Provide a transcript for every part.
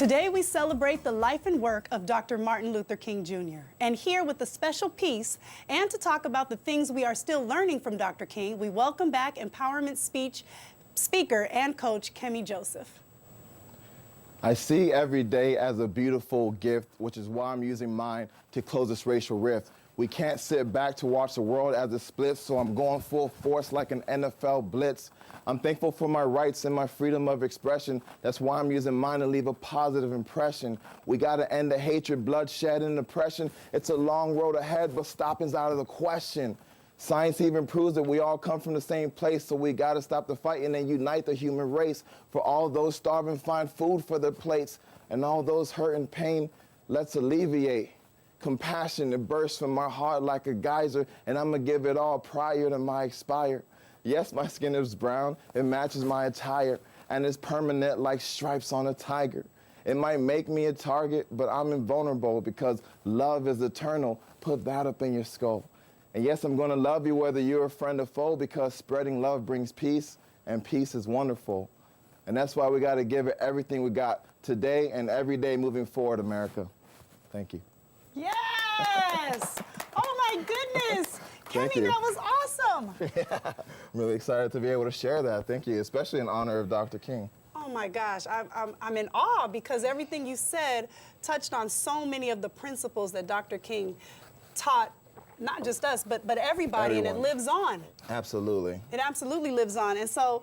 Today we celebrate the life and work of Dr. Martin Luther King Jr. And here with a special piece and to talk about the things we are still learning from Dr. King, we welcome back empowerment speaker and coach Kemy Joseph. I see every day as a beautiful gift, which is why I'm using mine to close this racial rift. We can't sit back to watch the world as it splits, so I'm going full force like an NFL blitz. I'm thankful for my rights and my freedom of expression. That's why I'm using mine to leave a positive impression. We gotta end the hatred, bloodshed, and oppression. It's a long road ahead, but stopping's out of the question. Science even proves that we all come from the same place, so we gotta stop the fighting and unite the human race. For all those starving, find food for their plates, and all those hurt and pain, let's alleviate. Compassion, it bursts from my heart like a geyser, and I'ma give it all prior to my expire. Yes, my skin is brown, it matches my attire, and it's permanent like stripes on a tiger. It might make me a target, but I'm invulnerable because love is eternal. Put that up in your skull. And yes, I'm gonna love you whether you're a friend or foe, because spreading love brings peace, and peace is wonderful. And that's why we gotta give it everything we got today and every day moving forward, America. Thank you. Yes! Oh my goodness! Kemy, that was awesome! Yeah, I'm really excited to be able to share that. Thank you, especially in honor of Dr. King. Oh my gosh, I'm in awe because everything you said touched on so many of the principles that Dr. King taught, not just us, but everybody, Everyone. and it lives on. Absolutely. It absolutely lives on. And so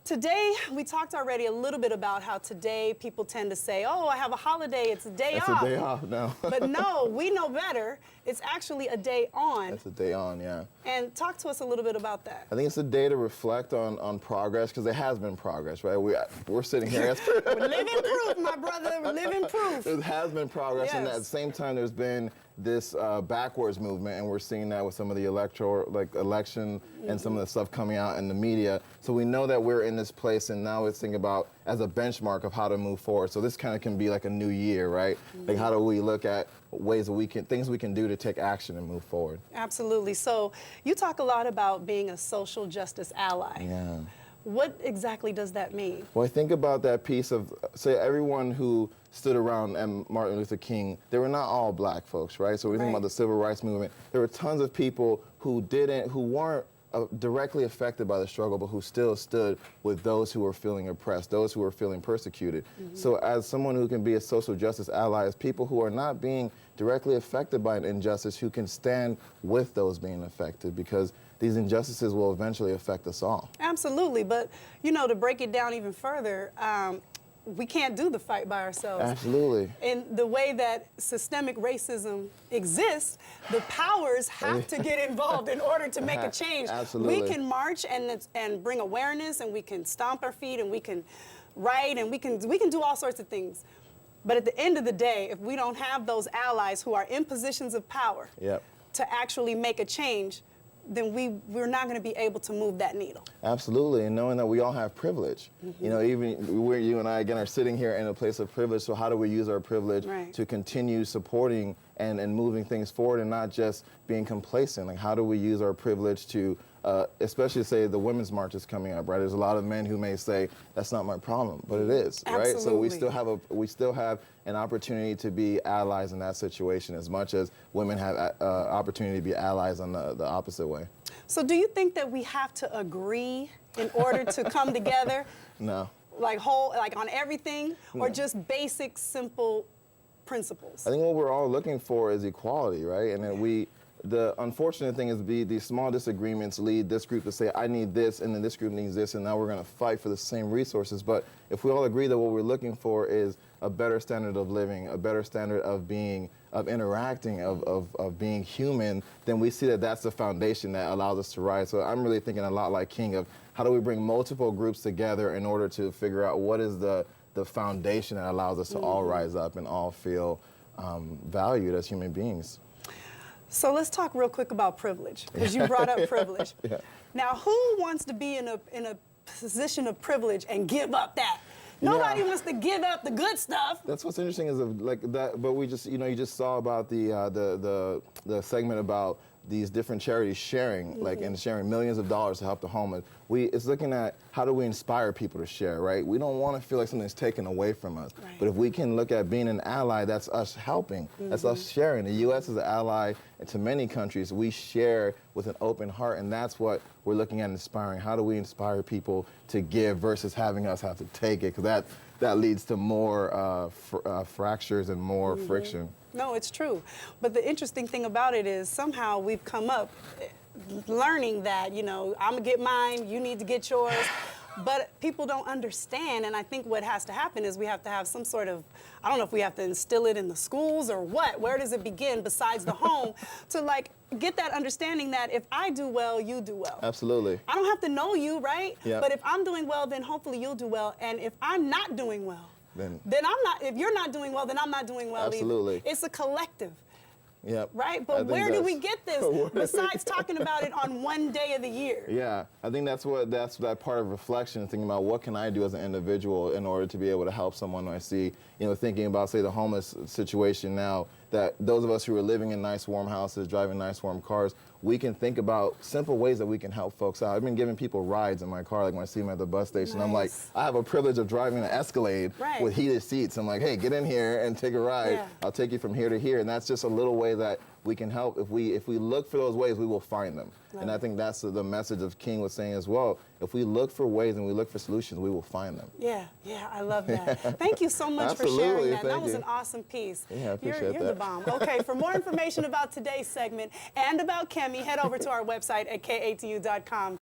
today, we talked already a little bit about how today people tend to say, oh, I have a holiday, it's a day off. It's a day off now. But no, we know better. It's actually a day on. It's a day on, yeah. And talk to us a little bit about that. I think it's a day to reflect on progress, because there has been progress, right? We're sitting here. We're living proof, my brother, we're living proof. There has been progress, Yes. and at the same time, there's been this backwards movement, and we're seeing that with some of the election and some of the stuff coming out in the media. So we know that we're in this place, and now it's thinking about as a benchmark of how to move forward. So this kind of can be like a new year, right? Like, how do we look at ways that things we can do to take action and move forward? Absolutely. So you talk a lot about being a social justice ally. Yeah. What exactly does that mean? Well, I think about that piece of, say, everyone who stood around Martin Luther King, they were not all black folks, right? So we think about the civil rights movement. There were tons of people who weren't directly affected by the struggle, but who still stood with those who were feeling oppressed, those who were feeling persecuted. So as someone who can be a social justice ally, is people who are not being directly affected by an injustice, who can stand with those being affected, because these injustices will eventually affect us all. Absolutely, but you know, to break it down even further, we can't do the fight by ourselves. Absolutely. In the way that systemic racism exists, the powers have to get involved in order to make a change. Absolutely. We can march and bring awareness, and we can stomp our feet, and we can write, and we can do all sorts of things. But at the end of the day, if we don't have those allies who are in positions of power to actually make a change, then we're not going to be able to move that needle. Absolutely, and knowing that we all have privilege. You know, even you and I, again, are sitting here in a place of privilege, so how do we use our privilege to continue supporting and moving things forward, and not just being complacent? Like, how do we use our privilege to, especially say the Women's March is coming up, right? There's a lot of men who may say, that's not my problem, but it is, right? So we still have an opportunity to be allies in that situation, as much as women have opportunity to be allies on the opposite way. So do you think that we have to agree in order to come together? No. Like on everything, or just basic, simple principles? I think what we're all looking for is equality, right? And then the unfortunate thing is these small disagreements lead this group to say, I need this, and then this group needs this, and now we're going to fight for the same resources. But if we all agree that what we're looking for is a better standard of living, a better standard of being, of interacting, of being human, then we see that that's the foundation that allows us to rise. So I'm really thinking a lot like King of how do we bring multiple groups together in order to figure out what is the foundation that allows us to all rise up and all feel valued as human beings. So let's talk real quick about privilege, because you brought up privilege. Now, who wants to be in a position of privilege and give up that? Nobody wants to give up the good stuff. That's what's interesting is like that. But we just, you just saw about the segment about these different charities sharing, like, and sharing millions of dollars to help the homeless. It's looking at how do we inspire people to share, right? We don't want to feel like something's taken away from us. Right. But if we can look at being an ally, that's us helping. That's us sharing. The U.S. is an ally to many countries. We share with an open heart, and that's what we're looking at inspiring. How do we inspire people to give versus having us have to take it? Because that leads to more fractures and more friction. No, it's true. But the interesting thing about it is somehow we've come up learning that, you know, I'm going to get mine, you need to get yours. But people don't understand, and I think what has to happen is we have to have some sort of, I don't know if we have to instill it in the schools or what, where does it begin besides the home, to like get that understanding that if I do well, you do well. Absolutely. I don't have to know you, right? Yep. But if I'm doing well, then hopefully you'll do well. And if I'm not doing well, then I'm not, if you're not doing well, then I'm not doing well Absolutely. either. It's a collective. Yep. Right? But where do we get this besides talking about it on one day of the year? Yeah, I think that's that part of reflection, thinking about what can I do as an individual in order to be able to help someone. When I see, you know, thinking about, say, the homeless situation now, that those of us who are living in nice warm houses, driving nice warm cars, we can think about simple ways that we can help folks out. I've been giving people rides in my car, like when I see them at the bus station. Nice. I'm like, I have a privilege of driving an Escalade with heated seats. I'm like, hey, get in here and take a ride. Yeah. I'll take you from here to here. And that's just a little way that we can help. If we look for those ways, we will find them. And I think that's the message of King was saying as well. If we look for ways and we look for solutions, we will find them. Yeah, I love that. Thank you so much for sharing that. That was an awesome piece. Yeah, I appreciate you're the bomb. Okay, for more information about today's segment and about Kemy, head over to our website at KATU.com.